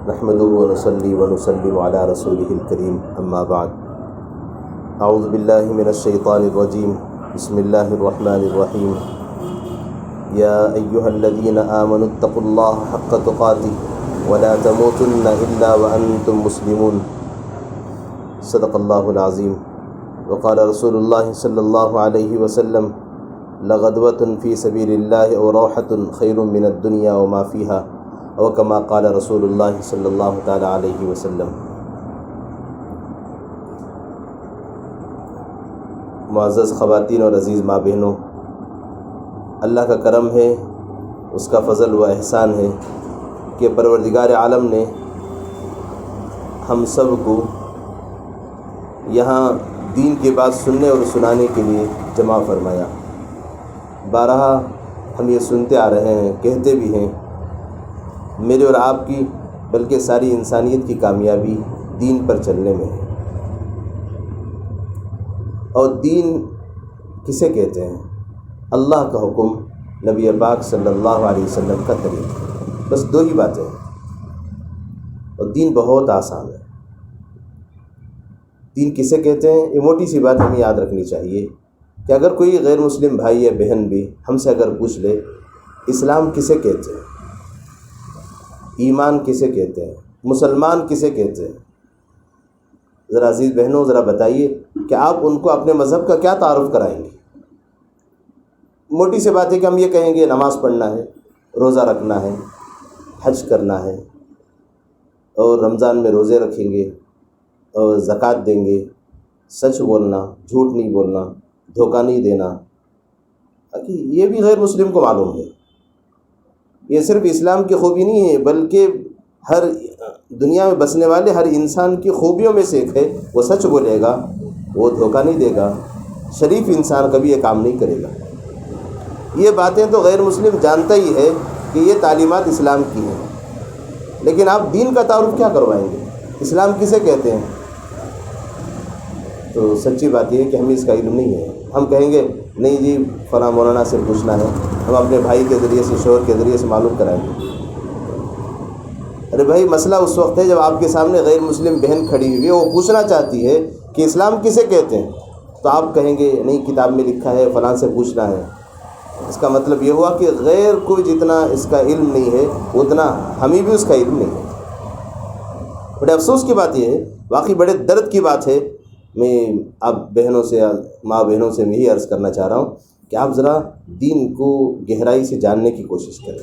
نحمده ونصلي ونسلم على رسوله الكريم اما بعد اعوذ بالله من الشيطان الرجيم بسم الله الرحمن الرحيم يا ايها الذين آمنوا اتقوا الله حق تقاته ولا تموتن الا وانتم مسلمون صدق الله العظيم وقال رسول الله صلى الله عليه وسلم لغدوة في سبيل الله او روحة خير من الدنيا وما فيها او کما قال رسول اللہ صلی اللہ تعالی علیہ وسلم۔ معزز خواتین اور عزیز ماں بہنوں، اللہ کا کرم ہے، اس کا فضل و احسان ہے کہ پروردگار عالم نے ہم سب کو یہاں دین کی بات سننے اور سنانے کے لیے جمع فرمایا۔ بارہا ہم یہ سنتے آ رہے ہیں، کہتے بھی ہیں، میرے اور آپ کی بلکہ ساری انسانیت کی کامیابی دین پر چلنے میں ہے۔ اور دین کسے کہتے ہیں؟ اللہ کا حکم، نبی پاک صلی اللہ علیہ وسلم کا طریقہ، بس دو ہی باتیں ہیں۔ اور دین بہت آسان ہے۔ دین کسے کہتے ہیں؟ یہ موٹی سی بات ہمیں یاد رکھنی چاہیے کہ اگر کوئی غیر مسلم بھائی یا بہن بھی ہم سے اگر پوچھ لے اسلام کسے کہتے ہیں، ایمان کسے کہتے ہیں، مسلمان کسے کہتے ہیں، ذرا عزیز بہنوں ذرا بتائیے کہ آپ ان کو اپنے مذہب کا کیا تعارف کرائیں گے؟ موٹی سی بات ہے کہ ہم یہ کہیں گے نماز پڑھنا ہے، روزہ رکھنا ہے، حج کرنا ہے، اور رمضان میں روزے رکھیں گے، اور زکوٰۃ دیں گے، سچ بولنا، جھوٹ نہیں بولنا، دھوکہ نہیں دینا۔ یہ بھی غیر مسلم کو معلوم ہے۔ یہ صرف اسلام کی خوبی نہیں ہے بلکہ ہر دنیا میں بسنے والے ہر انسان کی خوبیوں میں سے ایک ہے۔ وہ سچ بولے گا، وہ دھوکہ نہیں دے گا، شریف انسان کبھی یہ کام نہیں کرے گا۔ یہ باتیں تو غیر مسلم جانتا ہی ہے کہ یہ تعلیمات اسلام کی ہیں، لیکن آپ دین کا تعارف کیا کروائیں گے؟ اسلام کسے کہتے ہیں؟ تو سچی بات یہ ہے کہ ہمیں اس کا علم نہیں ہے۔ ہم کہیں گے نہیں جی فلاں مولانا سے پوچھنا ہے، ہم اپنے بھائی کے ذریعے سے، شوہر کے ذریعے سے معلوم کرائیں گے۔ ارے بھائی، مسئلہ اس وقت ہے جب آپ کے سامنے غیر مسلم بہن کھڑی ہوئی ہے، وہ پوچھنا چاہتی ہے کہ اسلام کسے کہتے ہیں، تو آپ کہیں گے نہیں کتاب میں لکھا ہے، فلاں سے پوچھنا ہے۔ اس کا مطلب یہ ہوا کہ غیر کو جتنا اس کا علم نہیں ہے اتنا ہمیں بھی اس کا علم نہیں ہے۔ بڑے افسوس کی بات یہ ہے، واقعی بڑے درد کی بات ہے۔ میں آپ بہنوں سے، ماں بہنوں سے میں یہی عرض کرنا چاہ رہا ہوں کہ آپ ذرا دین کو گہرائی سے جاننے کی کوشش کریں۔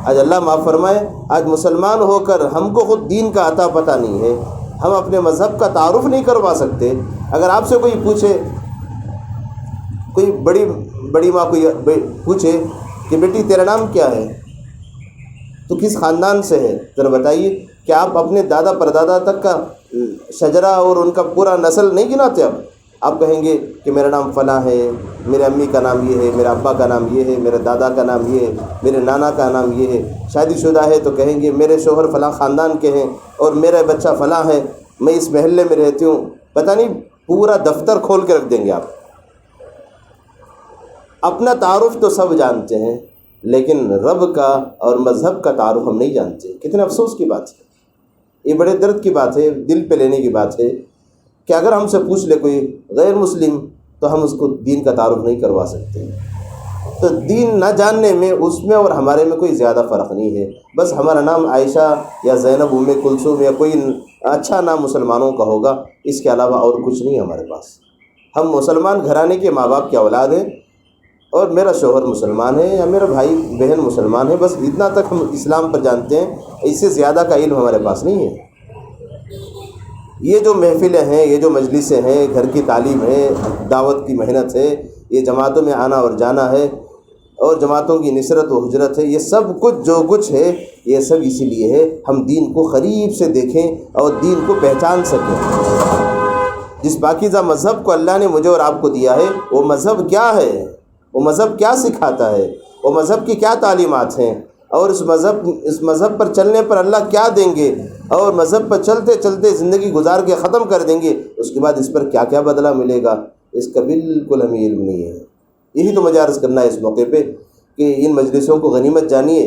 آج اللہ معاف فرمائے، آج مسلمان ہو کر ہم کو خود دین کا عطا پتہ نہیں ہے، ہم اپنے مذہب کا تعارف نہیں کروا سکتے۔ اگر آپ سے کوئی پوچھے، کوئی بڑی ماں کوئی پوچھے کہ بیٹی تیرا نام کیا ہے، تو کس خاندان سے ہے، ذرا بتائیے، کہ آپ اپنے دادا پردادا تک کا شجرہ اور ان کا پورا نسل نہیں گناتے؟ اب آپ کہیں گے کہ میرا نام فلاں ہے، میرے امی کا نام یہ ہے، میرے ابا کا نام یہ ہے، میرے دادا کا نام یہ ہے، میرے نانا کا نام یہ ہے۔ شادی شدہ ہے تو کہیں گے میرے شوہر فلاں خاندان کے ہیں اور میرا بچہ فلاں ہے، میں اس محلے میں رہتی ہوں۔ پتہ نہیں پورا دفتر کھول کے رکھ دیں گے آپ۔ اپنا تعارف تو سب جانتے ہیں، لیکن رب کا اور مذہب کا تعارف ہم نہیں جانتے۔ کتنے افسوس کی بات ہے، یہ بڑے درد کی بات ہے، دل پہ لینے کی بات ہے کہ اگر ہم سے پوچھ لے کوئی غیر مسلم تو ہم اس کو دین کا تعارف نہیں کروا سکتے۔ تو دین نہ جاننے میں، اس میں اور ہمارے میں کوئی زیادہ فرق نہیں ہے۔ بس ہمارا نام عائشہ یا زینب ام کلثوم یا کوئی اچھا نام مسلمانوں کا ہوگا، اس کے علاوہ اور کچھ نہیں ہمارے پاس۔ ہم مسلمان گھرانے کے ماں باپ کی اولاد ہیں، اور میرا شوہر مسلمان ہے یا میرا بھائی بہن مسلمان ہے، بس اتنا تک ہم اسلام پر جانتے ہیں، اس سے زیادہ کا علم ہمارے پاس نہیں ہے۔ یہ جو محفلیں ہیں، یہ جو مجلسیں ہیں، گھر کی تعلیم ہے، دعوت کی محنت ہے، یہ جماعتوں میں آنا اور جانا ہے، اور جماعتوں کی نصرت و حجرت ہے، یہ سب کچھ جو کچھ ہے یہ سب اسی لیے ہے ہم دین کو قریب سے دیکھیں اور دین کو پہچان سکیں۔ جس پاکیزہ مذہب کو اللہ نے مجھے اور آپ کو دیا ہے، وہ مذہب کیا ہے، وہ مذہب کیا سکھاتا ہے، وہ مذہب کی کیا تعلیمات ہیں، اور اس مذہب پر چلنے پر اللہ کیا دیں گے، اور مذہب پر چلتے چلتے زندگی گزار کے ختم کر دیں گے، اس کے بعد اس پر کیا کیا بدلہ ملے گا، اس کا بالکل ہمیں علم نہیں ہے۔ یہی تو مجھے عرض کرنا ہے اس موقع پہ کہ ان مجلسوں کو غنیمت جانیے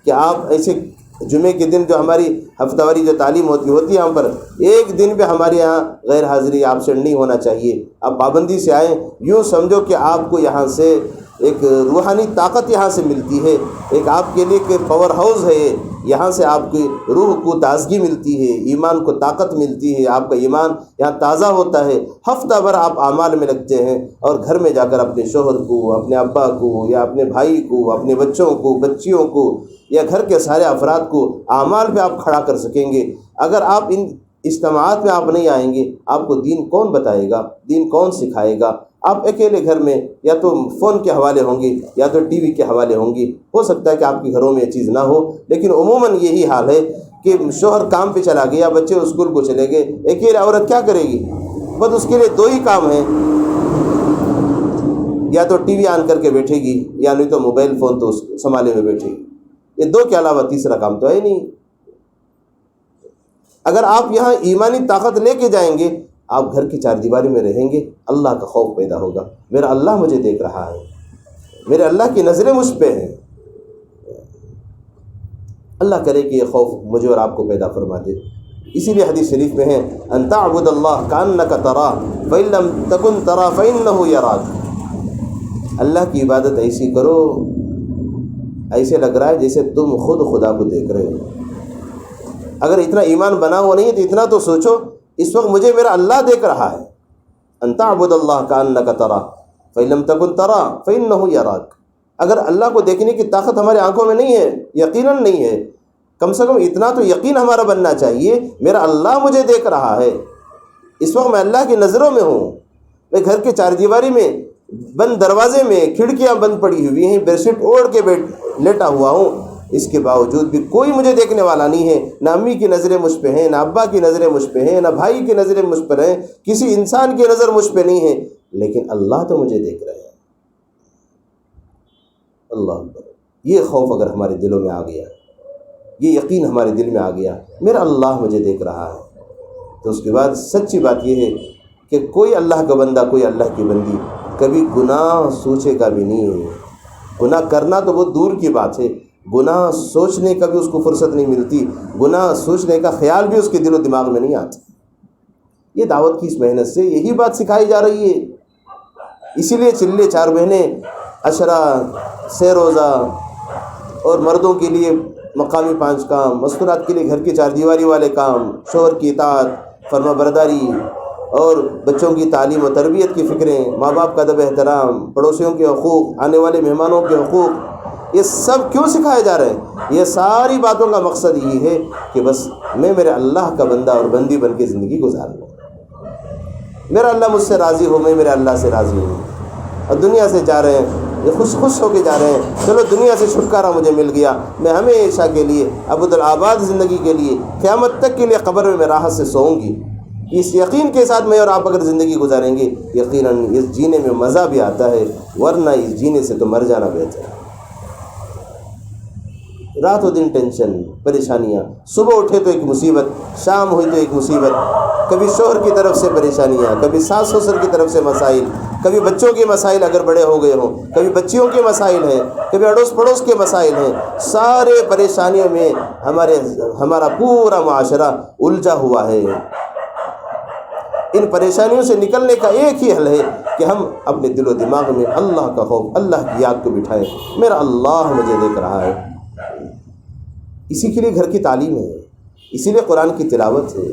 کہ آپ ایسے جمعے کے دن جو ہماری ہفتہ واری جو تعلیم ہوتی ہے یہاں پر، ایک دن بھی ہمارے یہاں غیر حاضری ایبسنٹ نہیں ہونا چاہیے۔ آپ پابندی سے آئیں، یوں سمجھو کہ آپ کو یہاں سے ایک روحانی طاقت یہاں سے ملتی ہے، ایک آپ کے لیے ایک پاور ہاؤس ہے، یہاں سے آپ کی روح کو تازگی ملتی ہے، ایمان کو طاقت ملتی ہے، آپ کا ایمان یہاں تازہ ہوتا ہے۔ ہفتہ بھر آپ اعمال میں لگتے ہیں اور گھر میں جا کر اپنے شوہر کو، اپنے ابا کو، یا اپنے بھائی کو، اپنے بچوں کو، بچیوں کو، یا گھر کے سارے افراد کو اعمال پہ آپ کھڑا کر سکیں گے۔ اگر آپ ان اجتماعات میں آپ نہیں آئیں گے، آپ کو دین کون بتائے گا، دین کون سکھائے گا؟ آپ اکیلے گھر میں یا تو فون کے حوالے ہوں گے یا تو ٹی وی کے حوالے ہوں گی۔ ہو سکتا ہے کہ آپ کے گھروں میں یہ چیز نہ ہو، لیکن عموماً یہی حال ہے کہ شوہر کام پہ چلا گیا، بچے اسکول کو چلے گئے، اکیلے عورت کیا کرے گی؟ بس اس کے لیے دو ہی کام ہیں، یا تو ٹی وی آن کر کے بیٹھے گی، یا نہیں تو موبائل فون تو سنبھالے ہوئے بیٹھے گی۔ یہ دو کے علاوہ تیسرا کام تو ہے نہیں۔ اگر آپ یہاں ایمانی طاقت لے کے جائیں گے، آپ گھر کی چار دیواری میں رہیں گے، اللہ کا خوف پیدا ہوگا، میرا اللہ مجھے دیکھ رہا ہے، میرے اللہ کی نظریں مجھ پہ ہیں۔ اللہ کرے کہ یہ خوف مجھے اور آپ کو پیدا فرما دے۔ اسی لیے حدیث شریف میں ہے ان تعبد اللہ کأنک تراہ فإن لم تکن تراہ فإنہ یراک۔ اللہ کی عبادت ایسی کرو ایسے لگ رہا ہے جیسے تم خود خدا کو دیکھ رہے ہو۔ اگر اتنا ایمان بنا ہوا نہیں ہے تو اتنا تو سوچو، اس وقت مجھے میرا اللہ دیکھ رہا ہے۔ ان تعبد اللہ کأنک تراہ فإن لم تکن تراہ فإنہ یراک۔ اگر اللہ کو دیکھنے کی طاقت ہماری آنکھوں میں نہیں ہے، یقیناً نہیں ہے، کم سے کم اتنا تو یقین ہمارا بننا چاہیے، میرا اللہ مجھے دیکھ رہا ہے، اس وقت میں اللہ کی نظروں میں ہوں۔ میں گھر کے چار دیواری میں بند دروازے میں کھڑکیاں بند پڑی ہوئی ہیں، بیڈ شیٹ اوڑھ کے لیٹا ہوا ہوں، اس کے باوجود بھی کوئی مجھے دیکھنے والا نہیں ہے۔ نہ امی کی نظریں مجھ پہ ہیں، نہ ابا کی نظریں مجھ پہ ہیں، نہ بھائی کی نظریں مجھ پر ہیں، کسی انسان کی نظر مجھ پہ نہیں ہے، لیکن اللہ تو مجھے دیکھ رہے ہیں۔ اللہ اکبر۔ یہ خوف اگر ہمارے دلوں میں آ گیا، یہ یقین ہمارے دل میں آ گیا، میرا اللہ مجھے دیکھ رہا ہے، تو اس کے بعد سچی بات یہ ہے کہ کوئی اللہ کا بندہ، کوئی اللہ کی بندی کبھی گناہ سوچے گا بھی نہیں ہے۔ گناہ کرنا تو بہت دور کی بات ہے، گناہ سوچنے کا بھی اس کو فرصت نہیں ملتی، گناہ سوچنے کا خیال بھی اس کے دل و دماغ میں نہیں آتا۔ یہ دعوت کی اس محنت سے یہی بات سکھائی جا رہی ہے۔ اسی لیے چلے 4 مہینے عشرہ، سہ روزہ، اور مردوں کے لیے مقامی 5 کام، مستورات کے لیے گھر کی 4 دیواری والے کام، شوہر کی اطاعت، فرما برداری، اور بچوں کی تعلیم و تربیت کی فکریں، ماں باپ کا ادب احترام، پڑوسیوں کے حقوق، آنے والے مہمانوں کے حقوق، یہ سب کیوں سکھائے جا رہے ہیں؟ یہ ساری باتوں کا مقصد یہی ہے کہ بس میں میرے اللہ کا بندہ اور بندی بن کے زندگی گزاروں، میرا اللہ مجھ سے راضی ہو، میں میرے اللہ سے راضی ہوں۔ اور دنیا سے جا رہے ہیں، یہ خوش ہو کے جا رہے ہیں، چلو دنیا سے چھٹکارا مجھے مل گیا، میں ہمیشہ کے لیے ابدالآباد زندگی کے لیے، قیامت تک کے لیے قبر میں راحت سے سوؤں گی۔ اس یقین کے ساتھ میں اور آپ اگر زندگی گزاریں گے، یقیناً اس جینے میں مزہ بھی آتا ہے، ورنہ اس جینے سے تو مر جانا بہتر ہے۔ رات و دن ٹینشن، پریشانیاں، صبح اٹھے تو ایک مصیبت، شام ہوئی تو ایک مصیبت، کبھی شوہر کی طرف سے پریشانیاں، کبھی ساس سسر کی طرف سے مسائل، کبھی بچوں کے مسائل اگر بڑے ہو گئے ہوں، کبھی بچیوں کے مسائل ہیں، کبھی اڑوس پڑوس کے مسائل ہیں، سارے پریشانیوں میں ہمارا پورا معاشرہ الجھا ہوا ہے۔ ان پریشانیوں سے نکلنے کا ایک ہی حل ہے کہ ہم اپنے دل و دماغ میں اللہ کا خوف، اللہ کی یاد کو بٹھائیں، میرا اللہ مجھے دیکھ رہا ہے۔ اسی کے لیے گھر کی تعلیم ہے، اسی لیے قرآن کی تلاوت ہے،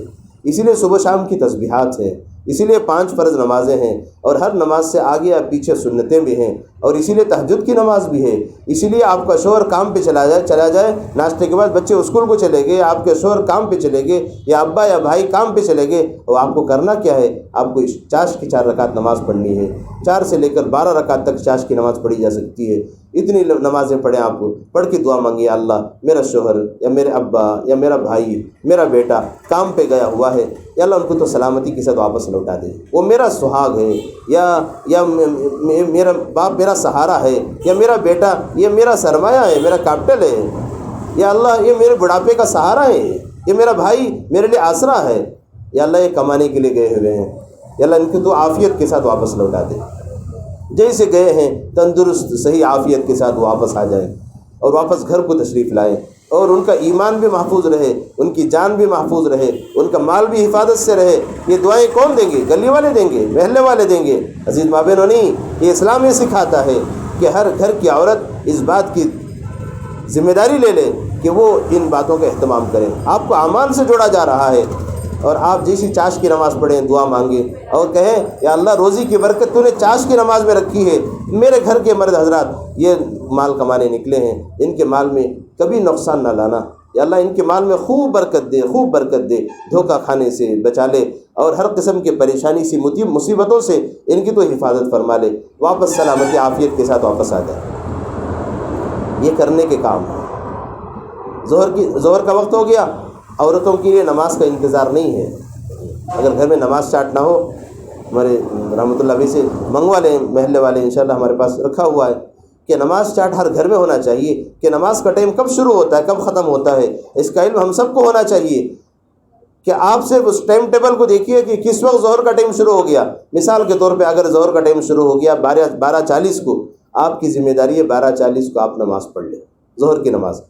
اسی لیے صبح شام کی تسبیحات ہیں، اسی لیے 5 فرض نمازیں ہیں، اور ہر نماز سے آگے یا پیچھے سنتیں بھی ہیں، اور اسی لیے تہجد کی نماز بھی ہے۔ اسی لیے آپ کا شوہر کام پہ چلا جائے، ناشتے کے بعد بچے اسکول کو چلے گئے، آپ کے شوہر کام پہ چلے گئے، یا ابا یا بھائی کام پہ چلے گئے، اور آپ کو کرنا کیا ہے؟ آپ کو چاش کی 4 رکعت نماز پڑھنی ہے۔ 4 سے لے کر 12 رکعت تک چاش کی نماز پڑھی جا سکتی ہے۔ اتنی نمازیں پڑھیں، آپ کو پڑھ کے دعا مانگیے، اللہ میرا شوہر یا میرے ابا یا میرا بھائی، میرا بیٹا کام پہ گیا ہوا ہے، یا اللہ ان کو تو سلامتی کے ساتھ واپس لوٹا دے، وہ میرا سہاگ ہے، یا میرا باپ میرا سہارا ہے، یا میرا بیٹا یہ میرا سرمایہ ہے، میرا کیپٹل ہے، یا اللہ یہ میرے بڑھاپے کا سہارا ہے، یہ میرا بھائی میرے لیے آسرا ہے، یا اللہ یہ کمانے کے لیے گئے ہوئے ہیں، یا اللہ ان کو تو عافیت کے ساتھ واپس لوٹا دے، جیسے گئے ہیں تندرست صحیح عافیت کے ساتھ واپس آ جائیں، اور واپس گھر کو تشریف لائیں۔ اور ان کا ایمان بھی محفوظ رہے، ان کی جان بھی محفوظ رہے، ان کا مال بھی حفاظت سے رہے، یہ دعائیں کون دیں گے؟ گلی والے دیں گے، محلے والے دیں گے؟ عزیز ماں بہنوں، نہیں، یہ اسلام یہ سکھاتا ہے کہ ہر گھر کی عورت اس بات کی ذمہ داری لے لے کہ وہ ان باتوں کا اہتمام کریں۔ آپ کو اعمال سے جوڑا جا رہا ہے، اور آپ جیسی چاش کی نماز پڑھیں، دعا مانگیں اور کہیں یا اللہ روزی کی برکت تو نے چاش کی نماز میں رکھی ہے، میرے گھر کے مرد حضرات یہ مال کمانے نکلے ہیں، ان کے مال میں کبھی نقصان نہ لانا، یا اللہ ان کے مال میں خوب برکت دے، خوب برکت دے، دھوکہ کھانے سے بچا لے، اور ہر قسم کی پریشانی سی مصیبتوں سے ان کی تو حفاظت فرما لے، واپس سلامتی عافیت کے ساتھ واپس آ جائے۔ یہ کرنے کے کام ہے۔ ظہر کا وقت ہو گیا، عورتوں کے لیے نماز کا انتظار نہیں ہے۔ اگر گھر میں نماز اسٹارٹ نہ ہو، ہمارے رحمۃ اللہ علیہ سے منگوا لیں، محلے والے انشاءاللہ ہمارے پاس رکھا ہوا ہے کہ نماز اسٹارٹ ہر گھر میں ہونا چاہیے، کہ نماز کا ٹائم کب شروع ہوتا ہے کب ختم ہوتا ہے، اس کا علم ہم سب کو ہونا چاہیے، کہ آپ صرف اس ٹائم ٹیبل کو دیکھیے کہ کس وقت ظہر کا ٹائم شروع ہو گیا۔ مثال کے طور پہ اگر ظہر کا ٹائم شروع ہو گیا 12:40 کو، آپ کی ذمہ داری ہے 12:40 کو آپ نماز پڑھ لیں، ظہر کی نماز۔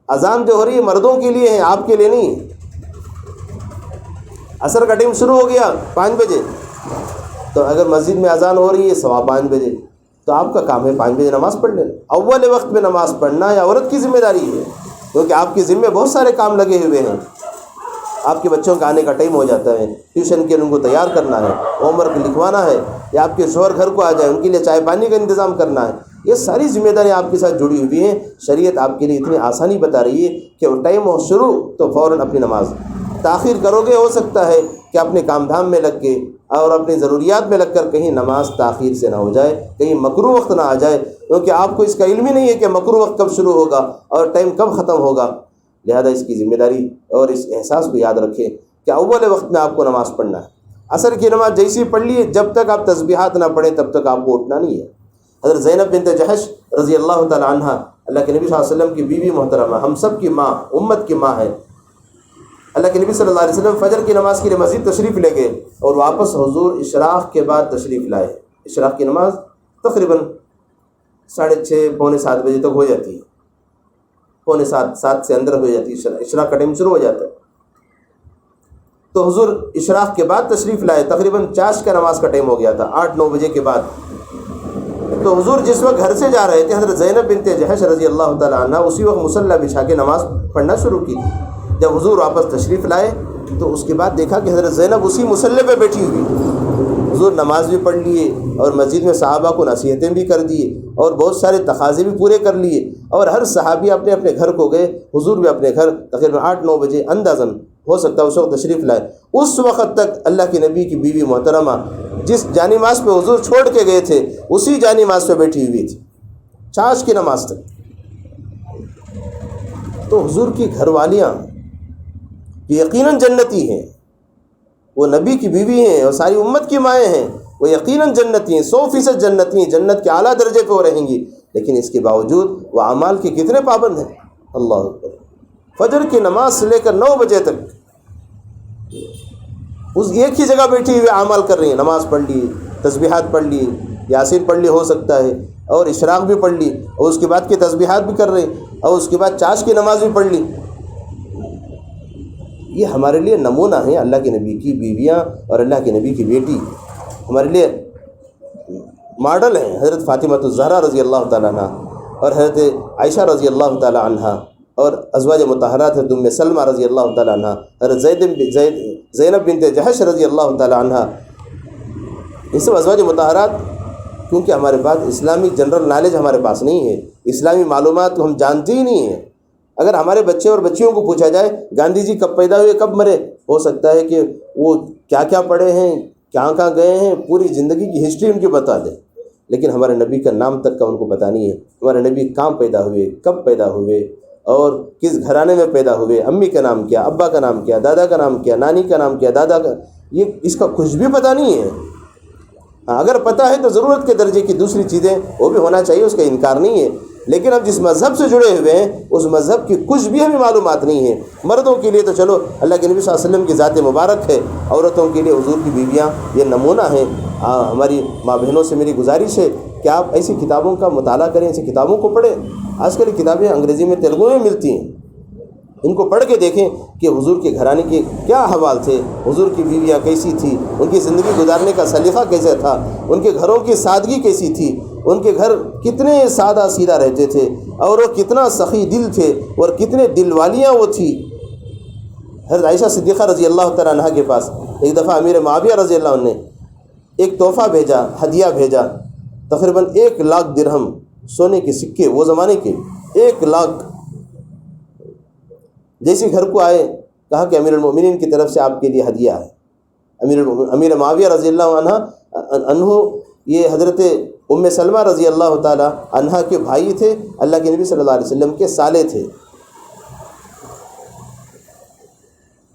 اذان جو ہو رہی ہے مردوں کے لیے ہے، آپ کے لیے نہیں۔ عصر کا ٹائم شروع ہو گیا 5 بجے، تو اگر مسجد میں اذان ہو رہی ہے 5:15 بجے، تو آپ کا کام ہے 5 بجے نماز پڑھ لینا۔ اول وقت میں نماز پڑھنا یا عورت کی ذمہ داری ہے، کیونکہ آپ کے ذمہ بہت سارے کام لگے ہوئے ہیں۔ آپ کے بچوں کا آنے کا ٹائم ہو جاتا ہے، ٹیوشن کے لیے ان کو تیار کرنا ہے، ہوم ورک لکھوانا ہے، یا آپ کے شوہر گھر کو آ جائے ان کے لیے چائے پانی کا انتظام کرنا ہے۔ یہ ساری ذمہ داریاں آپ کے ساتھ جڑی ہوئی ہیں۔ شریعت آپ کے لیے اتنی آسانی بتا رہی ہے کہ وہ ٹائم ہو شروع تو فوراً اپنی نماز۔ تاخیر کرو گے ہو سکتا ہے کہ اپنے کام دھام میں لگ کے اور اپنی ضروریات میں لگ کر کہیں نماز تاخیر سے نہ ہو جائے، کہیں مکروہ وقت نہ آ جائے، کیونکہ آپ کو اس کا علم ہی نہیں ہے کہ مکروہ وقت کب شروع ہوگا اور ٹائم کب ختم ہوگا۔ لہذا اس کی ذمہ داری اور اس احساس کو یاد رکھیں کہ اول وقت میں آپ کو نماز پڑھنا ہے۔ عصر کی نماز جیسی پڑھ لیے، جب تک آپ تسبیحات نہ پڑھیں تب تک آپ کو اٹھنا نہیں ہے۔ حضرت زینب بنت جحش رضی اللہ تعالی عنہ، اللہ کے نبی صلی اللہ علیہ وسلم کی بیوی محترمہ، ہم سب کی ماں، امت کی ماں ہے۔ اللہ کے نبی صلی اللہ علیہ وسلم فجر کی نماز کے لیے مسجد تشریف لے گئے اور واپس حضور اشراق کے بعد تشریف لائے۔ اشراق کی نماز تقریباً 6:30 پونے 7 بجے تک ہو جاتی ہے، پونے 7 سے اندر ہو جاتی ہے، اشراق کا ٹائم شروع ہو جاتا ہے۔ تو حضور اشراق کے بعد تشریف لائے، تقریباً چاش کا نماز کا ٹائم ہو گیا تھا، 8-9 بجے کے بعد۔ تو حضور جس وقت گھر سے جا رہے تھے، حضرت زینب بنت جحش رضی اللہ تعالی عنہ اسی وقت مصلی بچھا کے نماز پڑھنا شروع کی تھی۔ جب حضور واپس تشریف لائے تو اس کے بعد دیکھا کہ حضرت زینب اسی مصلی پہ بیٹھی ہوئی۔ حضور نماز بھی پڑھ لیے اور مسجد میں صحابہ کو نصیحتیں بھی کر دیے اور بہت سارے تقاضے بھی پورے کر لیے، اور ہر صحابی اپنے اپنے گھر کو گئے، حضور بھی اپنے گھر تقریباً 8-9 بجے اندازاً ہو سکتا ہے اس وقت تشریف لائے۔ اس وقت تک اللہ کے نبی کی بیوی محترمہ جس جانماز پہ حضور چھوڑ کے گئے تھے اسی جانماز پہ بیٹھی ہوئی تھی، چاش کی نماز تک۔ تو حضور کی گھر والیاں یقیناً جنتی ہیں، وہ نبی کی بیوی ہیں اور ساری امت کی مائیں ہیں، وہ یقیناً جنتی ہیں، 100% جنتی ہیں، جنت کے اعلیٰ درجے پہ وہ رہیں گی، لیکن اس کے باوجود وہ اعمال کے کتنے پابند ہیں۔ اللہ اکبر! فجر کی نماز سے لے کر 9 بجے تک اس ایک ہی جگہ بیٹھی ہوئے اعمال کر رہی ہیں، نماز پڑھ لی، تسبیحات پڑھ لی، یاسین پڑھ لی ہو سکتا ہے، اور اشراق بھی پڑھ لی، اور اس کے بعد کی تسبیحات بھی کر رہے ہیں، اور اس کے بعد چاش کی نماز بھی پڑھ لی۔ یہ ہمارے لیے نمونہ ہیں، اللہ کے نبی کی بیویاں اور اللہ کے نبی کی بیٹی ہمارے لیے ماڈل ہیں۔ حضرت فاطمہ الزہرا رضی اللہ تعالیٰ عنہ اور حضرت عائشہ رضی اللہ تعالیٰ عنہ اور ازواج مطہرات حضرت ام سلمہ رضی اللہ تعالیٰ عنہ، حضرت زینب بنت جحش رضی اللہ تعالیٰ عنہ، یہ سب ازواج مطہرات، کیونکہ ہمارے پاس اسلامی جنرل نالج ہمارے پاس نہیں ہے، اسلامی معلومات کو ہم جانتے ہی نہیں ہیں۔ اگر ہمارے بچے اور بچیوں کو پوچھا جائے گاندھی جی کب پیدا ہوئے کب مرے، ہو سکتا ہے کہ وہ کیا کیا پڑھے ہیں، کہاں کہاں گئے ہیں، پوری زندگی کی ہسٹری ان کی بتا دیں، لیکن ہمارے نبی کا نام تک کا ان کو پتہ نہیں ہے، ہمارے نبی کہاں پیدا ہوئے، کب پیدا ہوئے اور کس گھرانے میں پیدا ہوئے، امی کا نام کیا، ابا کا نام کیا، دادا کا نام کیا، نانی کا نام کیا، دادا کا، یہ اس کا کچھ بھی پتہ نہیں ہے۔ اگر پتہ ہے تو ضرورت کے درجے کی دوسری چیزیں وہ بھی ہونا چاہیے، اس کا انکار نہیں ہے، لیکن اب جس مذہب سے جڑے ہوئے ہیں اس مذہب کی کچھ بھی ہمیں معلومات نہیں ہے۔ مردوں کے لیے تو چلو اللہ کے نبی صلی اللہ علیہ وسلم کی ذات مبارک ہے، عورتوں کے لیے حضور کی بیویاں یہ نمونہ ہیں۔ ہماری ماں بہنوں سے میری گزارش ہے کہ آپ ایسی کتابوں کا مطالعہ کریں، ایسی کتابوں کو پڑھیں۔ آج کل کتابیں انگریزی میں، تیلگو میں ملتی ہیں، ان کو پڑھ کے دیکھیں کہ حضور کے گھرانے کے کیا احوال تھے، حضور کی بیویاں کیسی تھی، ان کی زندگی گزارنے کا سلیقہ کیسے تھا، ان کے گھروں کی سادگی کیسی تھی، ان کے گھر کتنے سادہ سیدھا رہتے تھے، اور وہ کتنا سخی دل تھے اور کتنے دل والیاں وہ تھی۔ حضرت عائشہ صدیقہ رضی اللہ تعالیٰ عنہ کے پاس ایک دفعہ امیر معاویہ رضی اللہ عنہ نے ایک تحفہ بھیجا، ہدیہ بھیجا، تقریباً 1,00,000 درہم سونے کے سکے، وہ زمانے کے 1,00,000۔ جیسے گھر کو آئے کہا کہ امیر المؤمنین کی طرف سے آپ کے لیے ہدیہ ہے۔ امیر معاویہ رضی اللہ عنہ یہ حضرت ام سلمہ رضی اللہ تعالی عنہ کے بھائی تھے، اللہ کے نبی صلی اللہ علیہ وسلم کے سالے تھے۔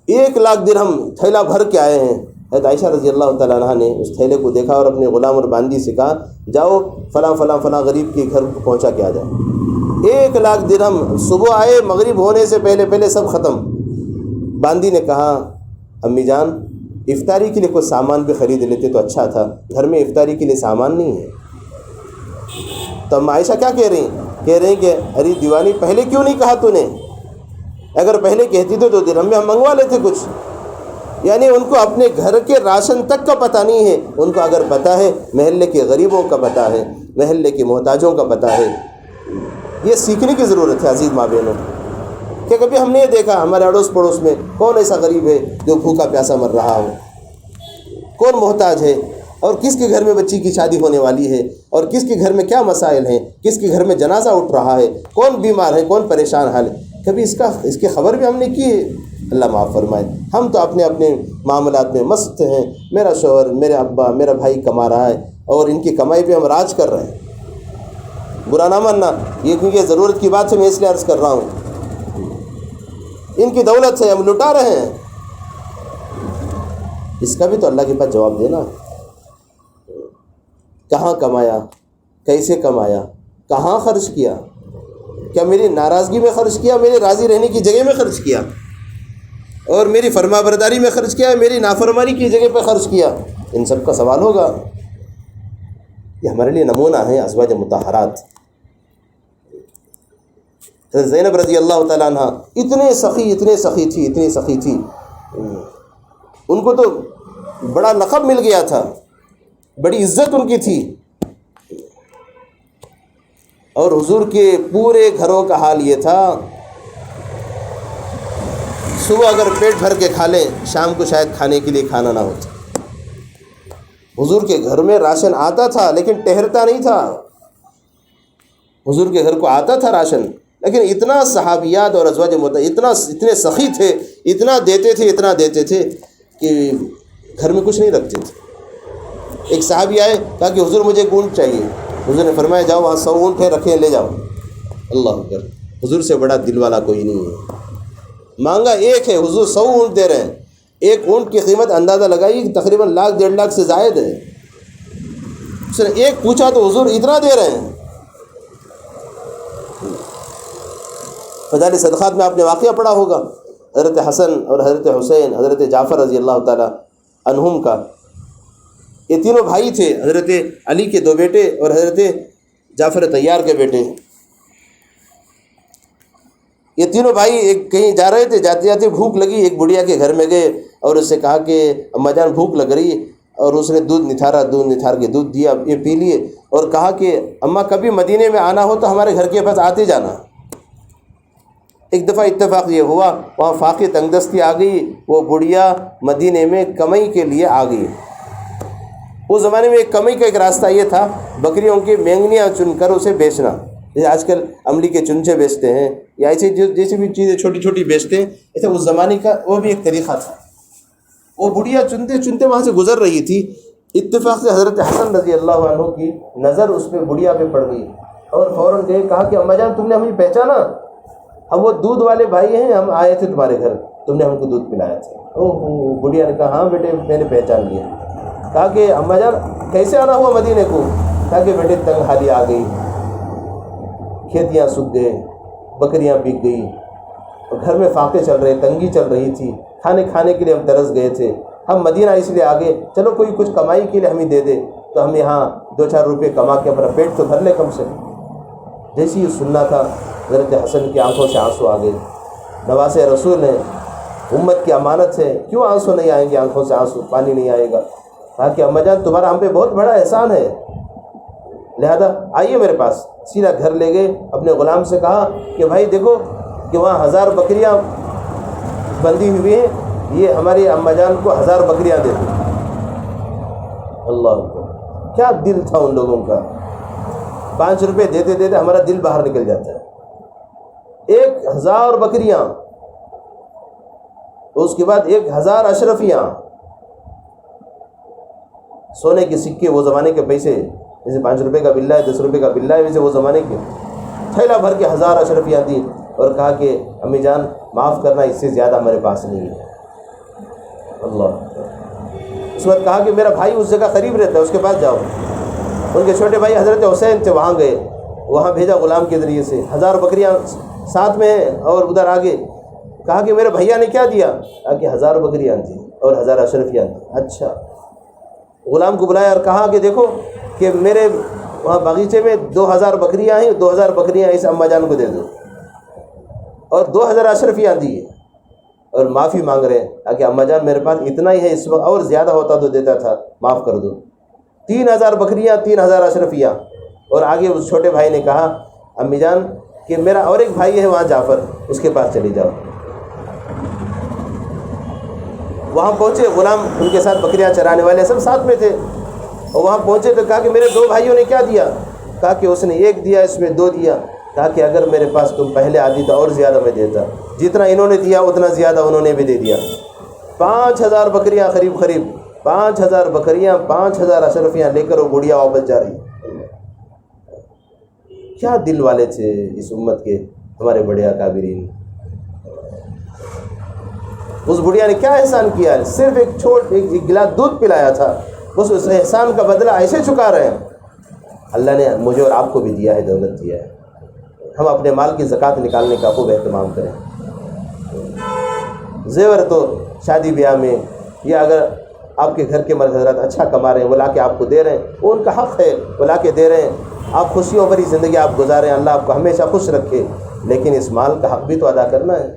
1,00,000 درہم تھیلا بھر کے آئے ہیں۔ حضرت عائشہ رضی اللہ تعالیٰ عنہ نے اس تھیلے کو دیکھا اور اپنے غلام اور باندی سے کہا جاؤ فلاں فلاں فلاں غریب کے گھر کو پہنچا کے آ جائے۔ 1,00,000 درہم، صبح آئے مغرب ہونے سے پہلے سب ختم۔ باندی نے کہا امی جان افطاری کے لیے کوئی سامان بھی خرید لیتے تو اچھا تھا، گھر میں افطاری کے لیے سامان نہیں ہے۔ تو ام عائشہ کیا کہہ رہی ہیں کہ ارے دیوانی پہلے کیوں نہیں کہا تو نے؟ اگر پہلے کہتی تو درہم میں ہم منگوا لیتے کچھ۔ یعنی ان کو اپنے گھر کے راشن تک کا پتہ نہیں ہے، ان کو اگر پتہ ہے محلے کے غریبوں کا پتہ ہے، محلے کے محتاجوں کا پتہ ہے۔ یہ سیکھنے کی ضرورت ہے عزیز ماں بہنوں، کہ کبھی ہم نے دیکھا ہمارے اڑوس پڑوس میں کون ایسا غریب ہے جو بھوکا پیاسا مر رہا ہو، کون محتاج ہے، اور کس کے گھر میں بچی کی شادی ہونے والی ہے، اور کس کے گھر میں کیا مسائل ہیں، کس کے گھر میں جنازہ اٹھ رہا ہے، کون بیمار ہے، کون پریشان حال ہے، کبھی اس کی خبر بھی ہم نے کی ہے؟ اللہ معاف فرمائے۔ ہم تو اپنے معاملات میں مست ہیں، میرا شوہر، میرے ابا، میرا بھائی کما رہا ہے اور ان کی کمائی پہ ہم راج کر رہے ہیں۔ برا نہ ماننا، یہ کیونکہ ضرورت کی بات سے میں اس لیے عرض کر رہا ہوں، ان کی دولت سے ہم لٹا رہے ہیں، اس کا بھی تو اللہ کے پاس جواب دینا۔ کہاں کمایا، کیسے کمایا، کہاں خرچ کیا؟ کیا میری ناراضگی میں خرچ کیا، میرے راضی رہنے کی جگہ میں خرچ کیا، اور میری فرما برداری میں خرچ کیا، میری نافرمانی کی جگہ پہ خرچ کیا؟ ان سب کا سوال ہوگا۔ یہ ہمارے لیے نمونہ ہیں ازواج مطہرات۔ زینب رضی اللہ تعالیٰ عنہ اتنے سخی تھی، ان کو تو بڑا لقب مل گیا تھا، بڑی عزت ان کی تھی، اور حضور کے پورے گھروں کا حال یہ تھا صبح اگر پیٹ بھر کے کھا لیں شام کو شاید کھانے کے لیے کھانا نہ ہوتا۔ حضور کے گھر میں راشن آتا تھا لیکن ٹہرتا نہیں تھا، حضور کے گھر کو آتا تھا راشن، لیکن اتنا صحابیات اور ازواج اتنے سخی تھے، اتنا دیتے تھے کہ گھر میں کچھ نہیں رکھتے تھے۔ ایک صحابی آئے کہا کہ حضور مجھے اونٹ چاہیے، حضور نے فرمایا جاؤ وہاں 100 اونٹ ہے رکھیں لے جاؤ۔ اللہ اکبر، حضور سے بڑا دل والا کوئی نہیں ہے۔ مانگا ایک ہے، حضور 100 اونٹ دے رہے ہیں، ایک اونٹ کی قیمت اندازہ لگائی کہ تقریباً 1,00,000 1.5 لاکھ سے زائد ہے۔ اس نے ایک پوچھا تو حضور اتنا دے رہے ہیں۔ فضائل صدقات میں آپ نے واقعہ پڑھا ہوگا، حضرت حسن اور حضرت حسین، حضرت جعفر رضی اللہ تعالی عنہم کا، یہ تینوں بھائی تھے، حضرت علی کے 2 بیٹے اور حضرت جعفر طیار کے بیٹے۔ یہ تینوں بھائی ایک کہیں جا رہے تھے، جاتے جاتے بھوک لگی، ایک بڑھیا کے گھر میں گئے اور اس سے کہا کہ اماں جان بھوک لگ رہی ہے، اور اس نے دودھ نتھار کے دودھ دیا، یہ پی لیے، اور کہا کہ اماں کبھی مدینے میں آنا ہو تو ہمارے گھر کے پاس آتے جانا۔ ایک دفعہ اتفاق یہ ہوا وہاں فاقے تنگ دستی آ گئی، وہ بڑھیا مدینے میں کمائی کے لیے آ گئی۔ اس زمانے میں کمائی کا ایک راستہ یہ تھا بکریوں کی مینگنیاں چن کر اسے بیچنا، جیسے آج کل عملی کے چنچے بیچتے ہیں یا ایسے جیسے بھی چیزیں چھوٹی چھوٹی بیچتے ہیں، ایسے اس زمانے کا وہ بھی ایک طریقہ تھا۔ وہ بڑھیا چنتے وہاں سے گزر رہی تھی، اتفاق سے حضرت حسن رضی اللہ عنہ کی نظر اس پہ بڑھیا پہ پڑ گئی، اور فوراً گئے، کہا کہ اماں جان تم نے ہمیں پہچانا؟ ہم وہ دودھ والے بھائی ہیں، ہم آئے تھے تمہارے گھر، تم نے ہم کو دودھ پلایا تھا۔ بڑھیا نے کہا ہاں بیٹے میں نے پہچان لیا۔ کہا کہ اماں جان کیسے آنا ہوا مدینے کو؟ کہا کہ بیٹے تنگ حالی آ گئی، کھیتیاں سوکھ گئے، بکریاں بک گئی، اور گھر میں فاقے چل رہے، تنگی چل رہی تھی، کھانے کے لیے ہم ترس گئے تھے، ہم مدینہ اس لیے آگے، چلو کوئی کچھ کمائی کے لیے ہمیں دے دے تو ہم یہاں 2-4 روپے کما کے اپنا پیٹ تو بھر لے کم سے۔ جیسے یہ سننا تھا حضرت حسن کی آنکھوں سے آنسو آ گئے، نواس رسول ہیں، امت کی امانت ہے، کیوں آنسو نہیں آئیں گے، آنکھوں سے آنسو، پانی نہیں آئے گا؟ کہا کہ اماں جان تمہارا ہم پہ بہت بڑا احسان ہے، لہذا آئیے میرے پاس۔ سیدھا گھر لے گئے، اپنے غلام سے کہا کہ بھائی دیکھو کہ وہاں 1000 بکریاں بندھی ہوئی ہیں، یہ ہماری اماں جان کو 1000 بکریاں دے دو۔ اللہ اکبر، کیا دل تھا ان لوگوں کا! 5 روپے دیتے دیتے ہمارا دل باہر نکل جاتا ہے۔ 1000 بکریاں، اس کے بعد 1000 اشرفیاں، سونے کے سکے، وہ زمانے کے پیسے، جیسے 5 روپے کا بلہ ہے، 10 روپے کا بلہ ہے، ویسے وہ زمانے کے تھیلا بھر کے 1000 اشرفیاں دی، اور کہا کہ امی جان معاف کرنا، اس سے زیادہ ہمارے پاس نہیں ہے۔ اللہ، اس وقت کہا کہ میرا بھائی اس جگہ قریب رہتا ہے، اس کے پاس جاؤ۔ ان کے چھوٹے بھائی حضرت حسین تھے، وہاں گئے، وہاں بھیجا غلام کے ذریعے سے، 1000 بکریاں ساتھ میں ہیں، اور ادھر آگے کہا کہ میرے بھیا نے کیا دیا؟ کہا کہ 1000 بکریاں دی اور 1000 اشرفیاں دی۔ اچھا، غلام کو بلایا اور کہا کہ دیکھو کہ میرے وہاں باغیچے میں 2000 بکریاں ہیں، 2000 بکریاں اس اماں جان کو دے دو، اور 2000 اشرفیاں دی، اور معافی مانگ رہے ہیں کہ اماں جان میرے پاس اتنا ہی ہے، اس وقت اور زیادہ ہوتا تو دیتا تھا، معاف کر دو۔ 3000 بکریاں، 3000 اشرفیاں، اور آگے اس چھوٹے بھائی نے کہا امی جان کہ میرا اور ایک بھائی ہے وہاں جعفر، اس کے پاس چلی جاؤ۔ وہاں پہنچے، غلام ان کے ساتھ بکریاں چرانے والے سب ساتھ میں تھے، اور وہاں پہنچے تو کہا کہ میرے 2 بھائیوں نے کیا دیا؟ کہا کہ اس نے 1 دیا، اس میں 2 دیا۔ کہا کہ اگر میرے پاس تم پہلے آتی تو اور زیادہ میں دیتا، جتنا انہوں نے دیا اتنا زیادہ انہوں نے بھی دے دیا۔ 5000 بکریاں، قریب 5000 بکریاں، 5000 اشرفیاں لے کر وہ بڑھیا واپس جا رہی۔ کیا دل والے تھے اس امت کے ہمارے بڑے اکابرین! اس بڑھیا نے کیا احسان کیا ہے؟ صرف ایک گلاس دودھ پلایا تھا، بس اس احسان کا بدلہ ایسے چکا رہے ہیں۔ اللہ نے مجھے اور آپ کو بھی دیا ہے، دولت دیا ہے، ہم اپنے مال کی زکوٰۃ نکالنے کا خوب اہتمام کریں۔ زیور تو شادی بیاہ میں، یا اگر آپ کے گھر کے مرد حضرات اچھا کما رہے ہیں، وہ لا کے آپ کو دے رہے ہیں، وہ ان کا حق ہے، وہ لا کے دے رہے ہیں، آپ خوشیوں بھری زندگی آپ گزاریں، اللہ آپ کو ہمیشہ خوش رکھے، لیکن اس مال کا حق بھی تو ادا کرنا ہے۔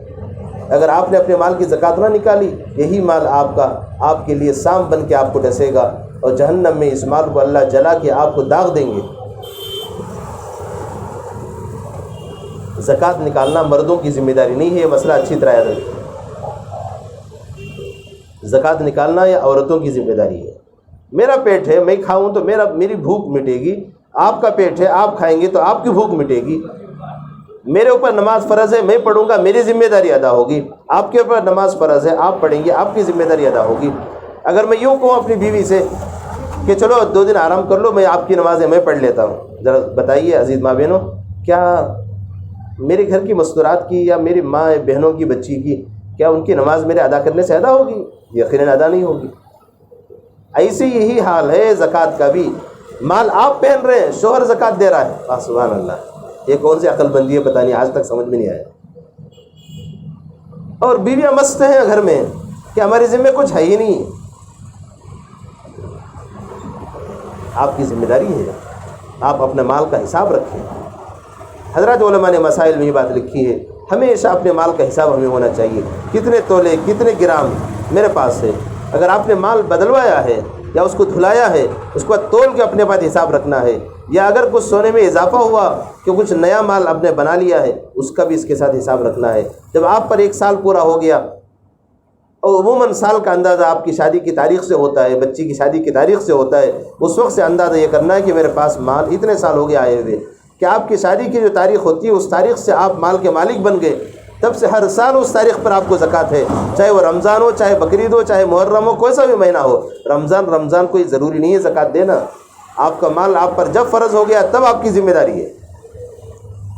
اگر آپ نے اپنے مال کی زکوٰۃ نہ نکالی، یہی مال آپ کے لیے سام بن کے آپ کو ڈسے گا، اور جہنم میں اس مال کو اللہ جلا کے آپ کو داغ دیں گے۔ زکوٰۃ نکالنا مردوں کی ذمہ داری نہیں ہے، یہ مسئلہ اچھی طرح یاد رکھیں۔ زکوٰۃ نکالنا یہ عورتوں کی ذمہ داری ہے۔ میرا پیٹ ہے، میں کھاؤں تو میری بھوک مٹے گی، آپ کا پیٹ ہے، آپ کھائیں گے تو آپ کی بھوک مٹے گی۔ میرے اوپر نماز فرض ہے، میں پڑھوں گا، میری ذمہ داری ادا ہوگی۔ آپ کے اوپر نماز فرض ہے، آپ پڑھیں گے، آپ کی ذمہ داری ادا ہوگی۔ اگر میں یوں کہوں اپنی بیوی سے کہ چلو 2 دن آرام کر لو، میں آپ کی نمازیں میں پڑھ لیتا ہوں، ذرا بتائیے عزیز ماں بہنوں، کیا میرے گھر کی مستورات کی، یا میری ماں بہنوں کی بچی کی، کیا ان کی نماز میرے ادا کرنے سے ادا ہوگی؟ یقیناً ادا نہیں ہوگی۔ ایسے یہی حال ہے زکوٰۃ کا بھی۔ مال آپ پہن رہے ہیں، شوہر زکوٰۃ دے رہا ہے، سبحان اللہ! یہ کون سی عقل بندی ہے، پتہ نہیں، آج تک سمجھ میں نہیں آیا۔ اور بیویاں مست ہیں گھر میں کہ ہمارے ذمہ کچھ ہے ہی نہیں۔ آپ کی ذمہ داری ہے، آپ اپنے مال کا حساب رکھیں۔ حضرات علماء نے مسائل میں یہ بات لکھی ہے، ہمیشہ اپنے مال کا حساب ہمیں ہونا چاہیے، کتنے تولے، کتنے گرام میرے پاس ہے۔ اگر آپ نے مال بدلوایا ہے یا اس کو دھلایا ہے، اس کو تول کے اپنے پاس حساب رکھنا ہے، یا اگر کچھ سونے میں اضافہ ہوا کہ کچھ نیا مال آپ نے بنا لیا ہے، اس کا بھی اس کے ساتھ حساب رکھنا ہے۔ جب آپ پر 1 سال پورا ہو گیا، اور عموماً سال کا اندازہ آپ کی شادی کی تاریخ سے ہوتا ہے، بچی کی شادی کی تاریخ سے ہوتا ہے، اس وقت سے اندازہ یہ کرنا ہے کہ میرے پاس مال اتنے سال ہو گئے آئے ہوئے، کہ آپ کی شادی کی جو تاریخ ہوتی ہے اس تاریخ سے آپ مال کے مالک بن گئے، تب سے ہر سال اس تاریخ پر آپ کو زکوٰۃ ہے، چاہے وہ رمضان ہو، چاہے بقرعید ہو، چاہے محرم ہو، کوئی سا بھی مہینہ ہو۔ رمضان کوئی ضروری نہیں ہے زکوٰۃ دینا، آپ کا مال آپ پر جب فرض ہو گیا تب آپ کی ذمہ داری ہے۔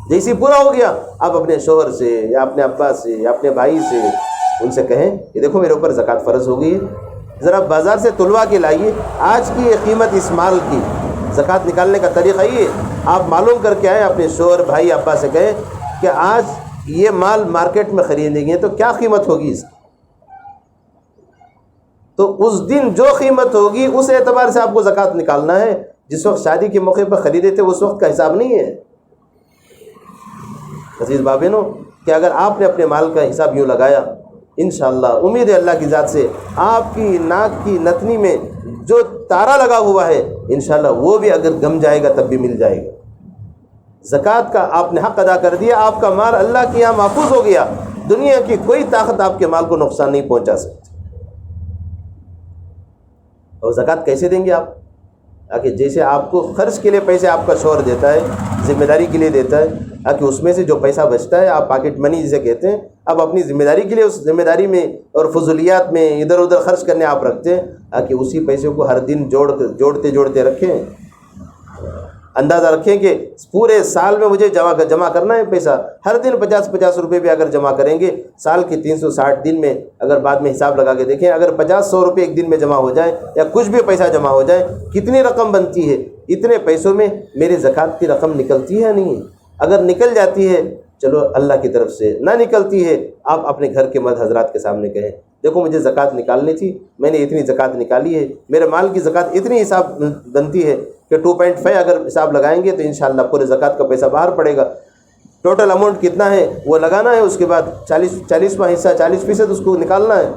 جیسے پورا ہو گیا، آپ اپنے شوہر سے یا اپنے ابا سے یا اپنے بھائی سے ان سے کہیں کہ دیکھو میرے اوپر زکوٰۃ فرض ہو گئی ہے، ذرا بازار سے تلوا کے لائیے، آج کی یہ قیمت اس مال کی، زکوٰۃ نکالنے کا طریقہ یہ، آپ معلوم کر کے آئیں، اپنے شوہر، بھائی، ابا سے کہیں کہ آج یہ مال مارکیٹ میں خریدیں گے تو کیا قیمت ہوگی اس کی، تو اس دن جو قیمت ہوگی اس اعتبار سے آپ کو زکوٰۃ نکالنا ہے۔ جس وقت شادی کے موقع پر خریدے تھے اس وقت کا حساب نہیں ہے۔ عزیز بھائی بہنوں، کہ اگر آپ نے اپنے مال کا حساب یوں لگایا، انشاءاللہ امید ہے اللہ کی ذات سے آپ کی ناک کی نتنی میں جو تارا لگا ہوا ہے انشاءاللہ وہ بھی اگر گم جائے گا تب بھی مل جائے گا۔ زکوٰۃ کا آپ نے حق ادا کر دیا، آپ کا مال اللہ کے یہاں محفوظ ہو گیا، دنیا کی کوئی طاقت آپ کے مال کو نقصان نہیں پہنچا سکتی۔ اور زکوٰۃ کیسے دیں گے آپ؟ کہ جیسے آپ کو خرچ کے لیے پیسے آپ کا شوہر دیتا ہے، ذمہ داری کے لیے دیتا ہے، کہ اس میں سے جو پیسہ بچتا ہے آپ پاکٹ منی جسے کہتے ہیں، اب اپنی ذمہ داری کے لیے اس ذمہ داری میں اور فضولیات میں ادھر ادھر خرچ کرنے آپ رکھتے ہیں، کہ اسی پیسے کو ہر دن جوڑتے رکھیں، اندازہ رکھیں کہ پورے سال میں مجھے جمع کرنا ہے پیسہ، ہر دن 50 روپے بھی اگر جمع کریں گے سال کے 360 دن میں، اگر بعد میں حساب لگا کے دیکھیں اگر 50-100 روپے ایک دن میں جمع ہو جائے یا کچھ بھی پیسہ جمع ہو جائے کتنی رقم بنتی ہے؟ اتنے پیسوں میں میری زکوٰۃ کی رقم نکلتی ہے یا نہیں ہے؟ اگر نکل جاتی ہے چلو اللہ کی طرف سے، نہ نکلتی ہے آپ اپنے گھر کے مرد حضرات کے سامنے کہیں دیکھو مجھے زکوٰۃ نکالنی تھی، میں نے اتنی زکوٰۃ نکالی ہے، میرے مال کی زکوٰۃ اتنی حساب بنتی ہے کہ 2.5 اگر حساب لگائیں گے تو انشاءاللہ پورے زکوٰۃ کا پیسہ باہر پڑے گا، ٹوٹل اماؤنٹ کتنا ہے وہ لگانا ہے، اس کے بعد 40واں حصہ 40% اس کو نکالنا ہے۔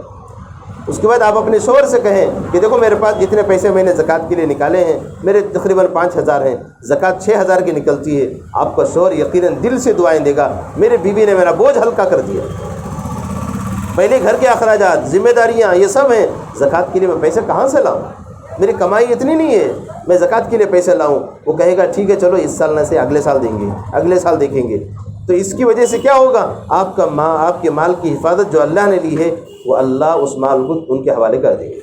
اس کے بعد آپ اپنے شوہر سے کہیں کہ دیکھو میرے پاس جتنے پیسے میں نے زکوٰۃ کے لیے نکالے ہیں میرے تقریباً 5000 ہیں، زکوٰۃ 6000 کی نکلتی ہے، آپ کا شوہر یقیناً دل سے دعائیں دے گا میرے بیوی نے میرا بوجھ ہلکا کر دیا، پہلے گھر کے اخراجات ذمہ داریاں یہ سب ہیں، زکوٰۃ کے لیے میں پیسے کہاں سے لاؤں؟ میری کمائی اتنی نہیں ہے میں زکوٰۃ کے لیے پیسے لاؤں۔ وہ کہے گا ٹھیک ہے چلو اس سال نہ سے اگلے سال دیں گے، اگلے سال دیکھیں گے۔ تو اس کی وجہ سے کیا ہوگا؟ آپ کے مال کی حفاظت جو اللہ نے لی ہے وہ اللہ اس مال کو ان کے حوالے کر دیں گے۔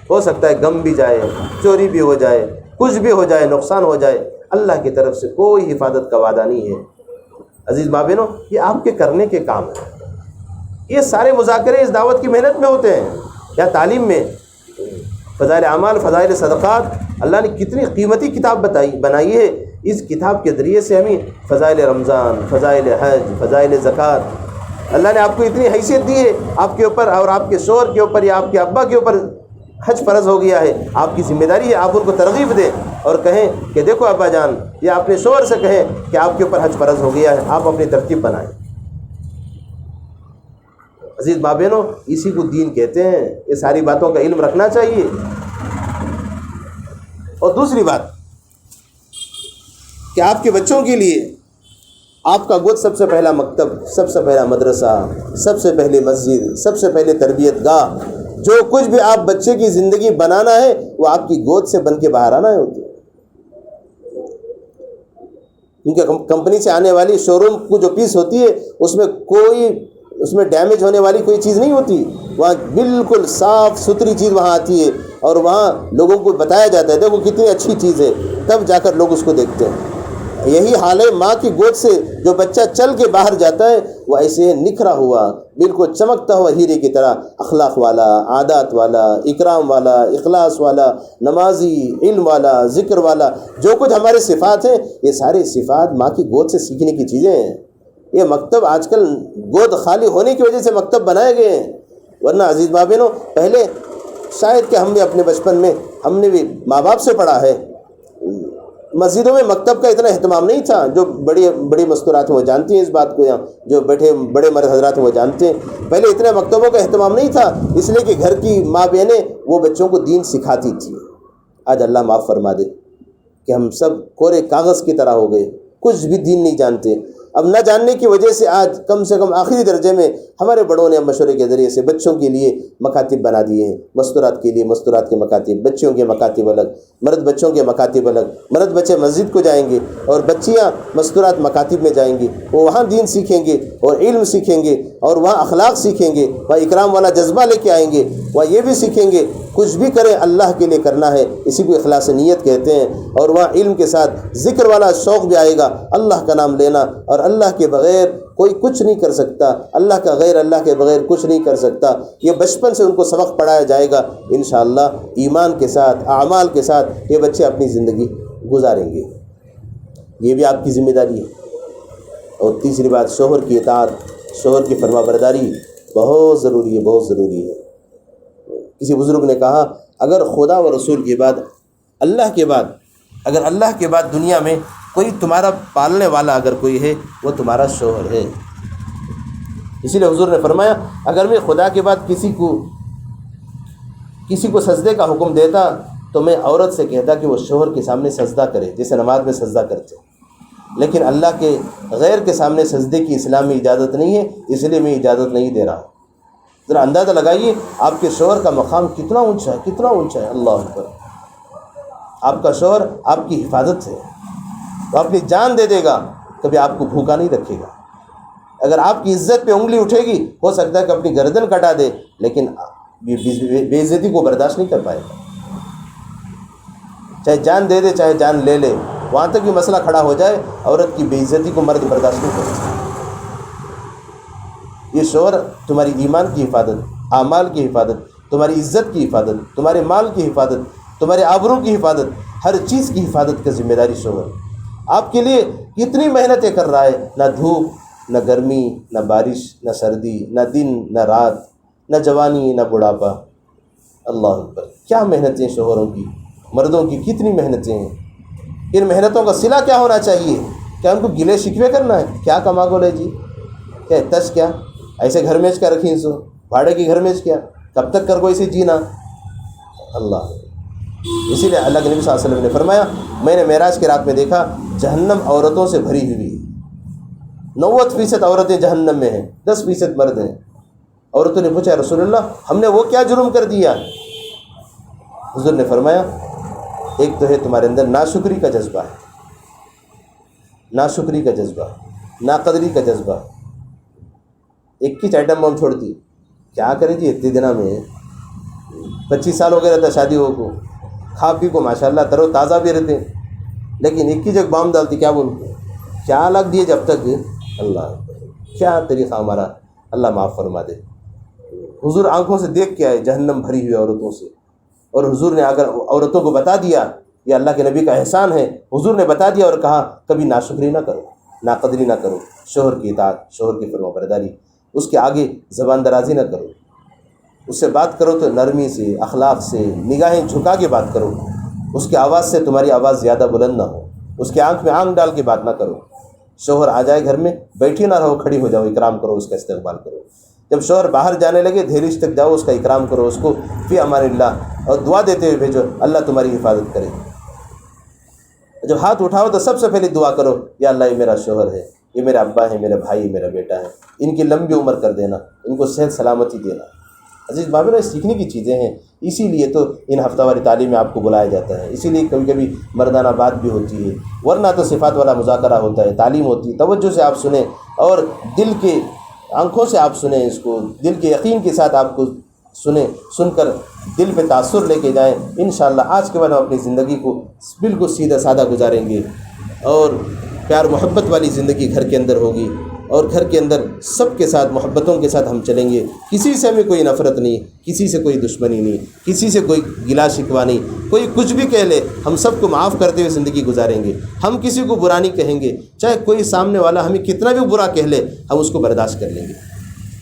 ہو سکتا ہے غم بھی جائے، چوری بھی ہو جائے، کچھ بھی ہو جائے، نقصان ہو جائے، اللہ کی طرف سے کوئی حفاظت کا وعدہ نہیں ہے۔ عزیز ماں بہنوں، یہ آپ کے کرنے کے کام ہیں، یہ سارے مذاکرے اس دعوت کی محنت میں ہوتے ہیں یا تعلیم میں۔ فضائل اعمال، فضائل صدقات، اللہ نے کتنی قیمتی کتاب بنائی ہے، اس کتاب کے ذریعے سے ہمیں فضائل رمضان، فضائل حج، فضائل زکوٰۃ، اللہ نے آپ کو اتنی حیثیت دی ہے، آپ کے اوپر اور آپ کے شوہر کے اوپر یا آپ کے ابا کے اوپر حج فرض ہو گیا ہے، آپ کی ذمہ داری ہے آپ ان کو ترغیب دیں اور کہیں کہ دیکھو ابا جان، یا اپنے شوہر سے کہیں کہ آپ کے اوپر حج فرض ہو گیا ہے، آپ اپنی ترتیب بنائیں۔ عزیز ماں بہنوں، اسی کو دین کہتے ہیں، یہ ساری باتوں کا علم رکھنا چاہیے۔ اور دوسری بات کہ آپ کے بچوں کے لیے آپ کا گود سب سے پہلا مکتب، سب سے پہلا مدرسہ، سب سے پہلی مسجد، سب سے پہلے تربیت گاہ، جو کچھ بھی آپ بچے کی زندگی بنانا ہے وہ آپ کی گود سے بن کے باہر آنا ہے ہوتی ہے، کیونکہ کمپنی سے آنے والی شو روم کو جو پیس ہوتی ہے اس میں ڈیمیج ہونے والی کوئی چیز نہیں ہوتی، وہاں بالکل صاف ستھری چیز وہاں آتی ہے اور وہاں لوگوں کو بتایا جاتا ہے دیکھو کتنی اچھی چیز ہے، تب جا کر لوگ اس کو دیکھتے ہیں۔ یہی حال ہے ماں کی گود سے جو بچہ چل کے باہر جاتا ہے وہ ایسے نکھرا ہوا، بالکل چمکتا ہوا ہیرے کی طرح، اخلاق والا، عادات والا، اکرام والا، اخلاص والا، نمازی، علم والا، ذکر والا، جو کچھ ہمارے صفات ہیں یہ سارے صفات ماں کی گود سے سیکھنے کی چیزیں ہیں۔ یہ مکتب آج کل گود خالی ہونے کی وجہ سے مکتب بنائے گئے ہیں، ورنہ عزیز ماں بہنوں پہلے شاید کہ ہم نے اپنے بچپن میں ہم نے بھی ماں باپ سے پڑھا ہے، مسجدوں میں مکتب کا اتنا اہتمام نہیں تھا، جو بڑی مستورات ہیں وہ جانتی ہیں اس بات کو، یہاں جو بڑے مرد حضرات ہیں وہ جانتے ہیں، پہلے اتنے مکتبوں کا اہتمام نہیں تھا، اس لیے کہ گھر کی ماں بہنیں وہ بچوں کو دین سکھاتی تھی۔ آج اللہ معاف فرما دے کہ ہم سب کورے کاغذ کی طرح ہو گئے، کچھ بھی دین نہیں جانتے۔ اب نہ جاننے کی وجہ سے آج کم سے کم آخری درجے میں ہمارے بڑوں نے مشورے کے ذریعے سے بچوں کے لیے مکاتب بنا دیے ہیں، مستورات کے لیے مستورات کے مکاتب، بچیوں کے مکاتب الگ، مرد بچوں کے مکاتب الگ، مرد بچے مسجد کو جائیں گے اور بچیاں مستورات مکاتب میں جائیں گی، وہ وہاں دین سیکھیں گے اور علم سیکھیں گے اور وہاں اخلاق سیکھیں گے، وہاں اکرام والا جذبہ لے کے آئیں گے، وہاں یہ بھی سیکھیں گے کچھ بھی کریں اللہ کے لیے کرنا ہے، اسی کو اخلاص نیت کہتے ہیں، اور وہاں علم کے ساتھ ذکر والا شوق بھی آئے گا، اللہ کا نام لینا، اور اللہ کے بغیر کوئی کچھ نہیں کر سکتا، اللہ کا غیر اللہ کے بغیر کچھ نہیں کر سکتا۔ یہ بچپن سے ان کو سبق پڑھایا جائے گا، انشاءاللہ ایمان کے ساتھ، اعمال کے ساتھ یہ بچے اپنی زندگی گزاریں گے، یہ بھی آپ کی ذمہ داری ہے۔ اور تیسری بات شوہر کی اطاعت، شوہر کی فرما برداری بہت ضروری ہے، بہت ضروری ہے۔ کسی بزرگ نے کہا اگر خدا و رسول کے بعد اللہ کے بعد دنیا میں کوئی تمہارا پالنے والا اگر کوئی ہے وہ تمہارا شوہر ہے۔ اسی لیے حضور نے فرمایا اگر میں خدا کے بعد کسی کو سجدے کا حکم دیتا تو میں عورت سے کہتا کہ وہ شوہر کے سامنے سجدہ کرے جیسے نماز میں سجدہ کرتے، لیکن اللہ کے غیر کے سامنے سجدے کی اسلام میں اجازت نہیں ہے، اس لیے میں اجازت نہیں دے رہا۔ ذرا اندازہ لگائیے آپ کے شوہر کا مقام کتنا اونچا ہے، کتنا اونچا ہے، اللہ اکبر۔ آپ کا شوہر آپ کی حفاظت ہے، وہ اپنی جان دے دے گا، کبھی آپ کو بھوکا نہیں رکھے گا۔ اگر آپ کی عزت پہ انگلی اٹھے گی ہو سکتا ہے کہ اپنی گردن کٹا دے، لیکن بے عزتی کو برداشت نہیں کر پائے گا، چاہے جان دے دے چاہے جان لے لے، وہاں تک بھی مسئلہ کھڑا ہو جائے، عورت کی بے عزتی کو مرد برداشت نہیں کرتا۔ یہ شوہر تمہاری ایمان کی حفاظت، اعمال کی حفاظت، تمہاری عزت کی حفاظت، تمہارے مال کی حفاظت، تمہارے آبرو کی حفاظت، ہر چیز کی حفاظت کا ذمہ داری شوہر آپ کے لیے کتنی محنتیں کر رہا ہے، نہ دھوپ نہ گرمی نہ بارش نہ سردی نہ دن نہ رات نہ جوانی نہ بڑھاپا، اللہ اکبر۔ کیا محنتیں شوہروں کی، مردوں کی کتنی محنتیں ہیں۔ ان محنتوں کا صلہ کیا ہونا چاہیے؟ کیا ان کو گلے شکوے کرنا ہے؟ کیا کما گول ہے جی، کیا تش کیا ایسے گھر میں کیا رکھیں سو بھاڑے کے گھر میں کیا، کب تک کر کو اسے جینا، اللہ۔ اسی لیے اللہ کے نبی صلی اللہ علیہ وسلم نے فرمایا میں نے معراج کی رات میں دیکھا جہنم عورتوں سے بھری ہوئی، 90% عورتیں جہنم میں ہیں، 10% مرد ہیں۔ عورتوں نے پوچھا رسول اللہ ہم نے وہ کیا جرم کر دیا؟ حضور نے فرمایا ایک تو ہے تمہارے اندر ناشکری کا جذبہ ہے، ناشکری کا جذبہ، ناقدری کا جذبہ۔ 21 آئٹم بم چھوڑتی، کیا کرے جی اتنے دنوں میں 25 سال ہو گئے رہتا شادی ہو کو، کھا پی کو ماشاءاللہ ترو تازہ بھی رہتے، لیکن 21 جگہ بام ڈالتی، کیا بولتے، کیا لگ دیے جب تک، اللہ کیا طریقہ ہمارا، اللہ معاف فرما دے۔ حضور آنکھوں سے دیکھ کے آئے جہنم بھری ہوئی عورتوں سے، اور حضور نے اگر عورتوں کو بتا دیا، یہ اللہ کے نبی کا احسان ہے، حضور نے بتا دیا اور کہا کبھی ناشکری نہ کرو، ناقدری نہ کرو، شوہر کی اطاعت، شوہر کی فرما برداری، اس کے آگے زبان درازی نہ کرو، اس سے بات کرو تو نرمی سے، اخلاق سے، نگاہیں جھکا کے بات کرو، اس کی آواز سے تمہاری آواز زیادہ بلند نہ ہو، اس کے آنکھ میں آنکھ ڈال کے بات نہ کرو۔ شوہر آ جائے گھر میں بیٹھی نہ رہو، کھڑی ہو جاؤ، اکرام کرو، اس کا استقبال کرو۔ جب شوہر باہر جانے لگے دہلیز تک جاؤ، اس کا اکرام کرو، اس کو فی امان اللہ اور دعا دیتے ہوئے بھیجو، اللہ تمہاری حفاظت کرے۔ جب ہاتھ اٹھاؤ تو سب سے پہلے دعا کرو، یا اللہ یہ میرا شوہر ہے، یہ میرا ابا ہے، میرا بھائی، میرا بیٹا ہے، ان کی لمبی عمر کر دینا، ان کو صحت سلامتی دینا۔ عزیز بھائیو، سیکھنے کی چیزیں ہیں، اسی لیے تو ان ہفتہ واری تعلیم میں آپ کو بلایا جاتا ہے، اسی لیے کبھی کبھی مردانہ بات بھی ہوتی ہے، ورنہ تو صفات والا مذاکرہ ہوتا ہے، تعلیم ہوتی ہے، توجہ سے آپ سنیں اور دل کے آنکھوں سے آپ سنیں، اس کو دل کے یقین کے ساتھ آپ کو سنیں، سن کر دل پہ تاثر لے کے جائیں۔ انشاءاللہ آج کے بعد ہم اپنی زندگی کو بالکل سیدھا سادہ گزاریں گے اور پیار محبت والی زندگی گھر کے اندر ہوگی، اور گھر کے اندر سب کے ساتھ محبتوں کے ساتھ ہم چلیں گے، کسی سے ہمیں کوئی نفرت نہیں، کسی سے کوئی دشمنی نہیں، کسی سے کوئی گلا شکوہ نہیں، کوئی کچھ بھی کہہ لے ہم سب کو معاف کرتے ہوئے زندگی گزاریں گے۔ ہم کسی کو برا نہیں کہیں گے، چاہے کوئی سامنے والا ہمیں کتنا بھی برا کہہ لے ہم اس کو برداشت کر لیں گے۔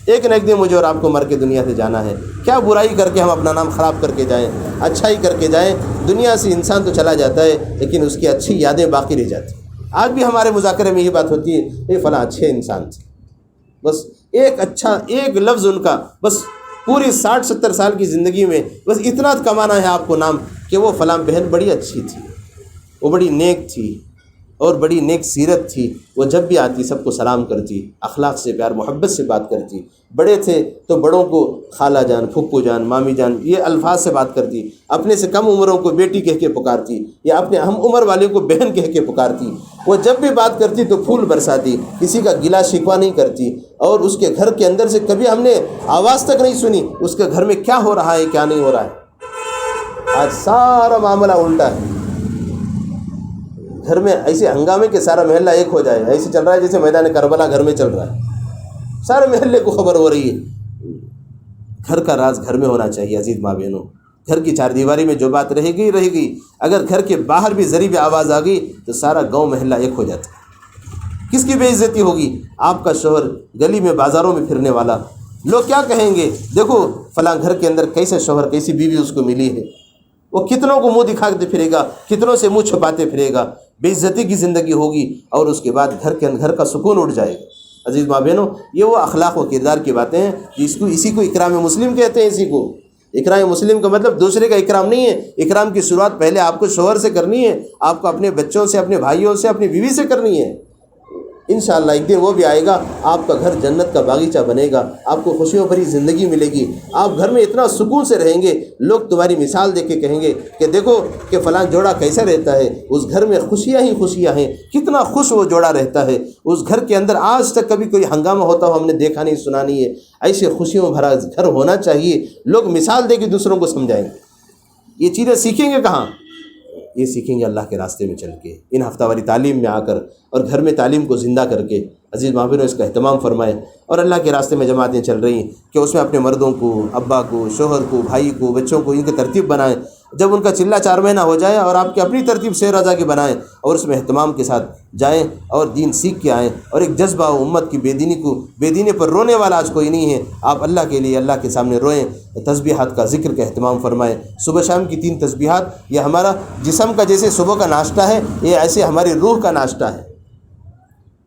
ایک نہ ایک دن مجھے اور آپ کو مر کے دنیا سے جانا ہے، کیا برائی کر کے ہم اپنا نام خراب کر کے جائیں، اچھائی کر کے جائیں۔ دنیا سے انسان تو چلا جاتا ہے لیکن اس کی اچھی یادیں باقی رہ جاتی ہیں۔ آج بھی ہمارے مذاکرے میں یہ بات ہوتی ہے یہ فلاں اچھے انسان تھے، بس ایک اچھا ایک لفظ ان کا، بس پوری 60-70 سال کی زندگی میں بس اتنا کمانا ہے آپ کو نام کہ وہ فلاں بہن بڑی اچھی تھی، وہ بڑی نیک تھی اور بڑی نیک سیرت تھی، وہ جب بھی آتی سب کو سلام کرتی، اخلاق سے پیار محبت سے بات کرتی، بڑے تھے تو بڑوں کو خالہ جان، پھپھو جان، مامی جان یہ الفاظ سے بات کرتی، اپنے سے کم عمروں کو بیٹی کہہ کے پکارتی یا اپنے ہم عمر والے کو بہن کہہ کے پکارتی، وہ جب بھی بات کرتی تو پھول برساتی، کسی کا گلا شکوہ نہیں کرتی، اور اس کے گھر کے اندر سے کبھی ہم نے آواز تک نہیں سنی اس کے گھر میں کیا ہو رہا ہے کیا نہیں ہو رہا ہے۔ آج سارا معاملہ الٹا ہے، گھر میں ایسے ہنگامے کے سارا محلہ ایک ہو جائے، ایسے چل رہا ہے جیسے میدان کربلا گھر میں چل رہا ہے، سارے محلے کو خبر ہو رہی ہے۔ گھر کا راز گھر میں ہونا چاہیے عزیز ماں بہنوں، گھر کی چار دیواری میں جو بات رہے گی، اگر گھر کے باہر بھی ذری بھی آواز آ گئی تو سارا گاؤں محلہ ایک ہو جاتا ہے۔ کس کی بے عزتی ہوگی؟ آپ کا شوہر گلی میں بازاروں میں پھرنے والا، لوگ کیا کہیں گے، دیکھو فلاں گھر کے اندر کیسے شوہر کیسی بیوی اس کو ملی ہے، وہ کتنوں کو منہ دکھاتے پھرے گا، کتنوں سے منہ چھپاتے پھرے گا، بے عزتی کی زندگی ہوگی، اور اس کے بعد گھر کا سکون اٹھ جائے گا۔ عزیز ماں بہنوں، یہ وہ اخلاق و کردار کی باتیں ہیں اسی کو اکرام مسلم کہتے ہیں۔ اسی کو اکرام مسلم کا مطلب دوسرے کا اکرام نہیں ہے۔ اکرام کی شروعات پہلے آپ کو شوہر سے کرنی ہے، آپ کو اپنے بچوں سے، اپنے بھائیوں سے، اپنی بیوی سے کرنی ہے۔ انشاءاللہ ایک دن وہ بھی آئے گا، آپ کا گھر جنت کا باغیچہ بنے گا، آپ کو خوشیوں بھری زندگی ملے گی، آپ گھر میں اتنا سکون سے رہیں گے، لوگ تمہاری مثال دیکھ کے کہیں گے کہ دیکھو کہ فلاں جوڑا کیسا رہتا ہے، اس گھر میں خوشیاں ہی خوشیاں ہیں، کتنا خوش وہ جوڑا رہتا ہے، اس گھر کے اندر آج تک کبھی کوئی ہنگامہ ہوتا ہو ہم نے دیکھا نہیں، سنا نہیں ہے۔ ایسے خوشیوں بھرا گھر ہونا چاہیے، لوگ مثال دے کے دوسروں کو سمجھائیں گے۔ یہ چیزیں سیکھیں گے کہاں؟ یہ سیکھیں گے اللہ کے راستے میں چل کے، ان ہفتہ واری تعلیم میں آ کر، اور گھر میں تعلیم کو زندہ کر کے۔ عزیز ماں بہنوں، اس کا اہتمام فرمائیں، اور اللہ کے راستے میں جماعتیں چل رہی ہیں کہ اس میں اپنے مردوں کو، ابا کو، شوہر کو، بھائی کو، بچوں کو، ان کی ترتیب بنائیں۔ جب ان کا چلہ 4 مہینہ ہو جائے اور آپ کی اپنی ترتیب سے رضا کی بنائیں، اور اس میں اہتمام کے ساتھ جائیں اور دین سیکھ کے آئیں، اور ایک جذبہ ہو امت کی بے دینی پر رونے والا آج کوئی نہیں ہے، آپ اللہ کے لیے اللہ کے سامنے روئیں، تسبیحات کا ذکر کا اہتمام فرمائیں۔ صبح شام کی 3 تسبیحات، یہ ہمارا جسم کا جیسے صبح کا ناشتہ ہے، یہ ایسے ہماری روح کا ناشتہ ہے۔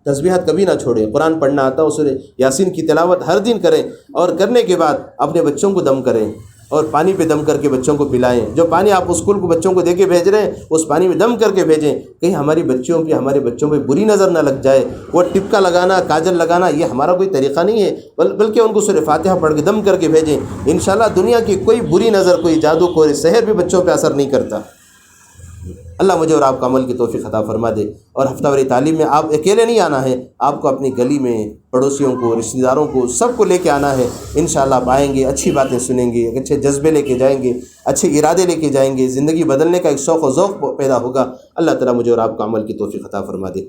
تسبیحات کبھی نہ چھوڑیں، قرآن پڑھنا آتا ہے، سورہ یاسین کی تلاوت ہر دن کریں، اور کرنے کے بعد اپنے بچوں کو دم کریں، اور پانی پہ دم کر کے بچوں کو پلائیں۔ جو پانی آپ اسکول کو بچوں کو دے کے بھیج رہے ہیں، اس پانی میں دم کر کے بھیجیں، کہیں ہمارے بچوں پہ بری نظر نہ لگ جائے۔ وہ ٹپکا لگانا، کاجل لگانا، یہ ہمارا کوئی طریقہ نہیں ہے، بلکہ ان کو سورہ فاتحہ پڑھ کے دم کر کے بھیجیں۔ انشاءاللہ دنیا کی کوئی بری نظر، کوئی جادو، کوئی سحر بھی بچوں پہ اثر نہیں کرتا۔ اللہ مجھے اور آپ کو عمل کی توفیق عطا فرما دے۔ اور ہفتہ واری تعلیم میں آپ اکیلے نہیں آنا ہے، آپ کو اپنی گلی میں پڑوسیوں کو، رشتہ داروں کو، سب کو لے کے آنا ہے۔ انشاءاللہ آپ آئیں گے، اچھی باتیں سنیں گے، اچھے جذبے لے کے جائیں گے، اچھے ارادے لے کے جائیں گے، زندگی بدلنے کا ایک شوق و ذوق پیدا ہوگا۔ اللہ تعالیٰ مجھے اور آپ کو عمل کی توفیق عطا فرما دے۔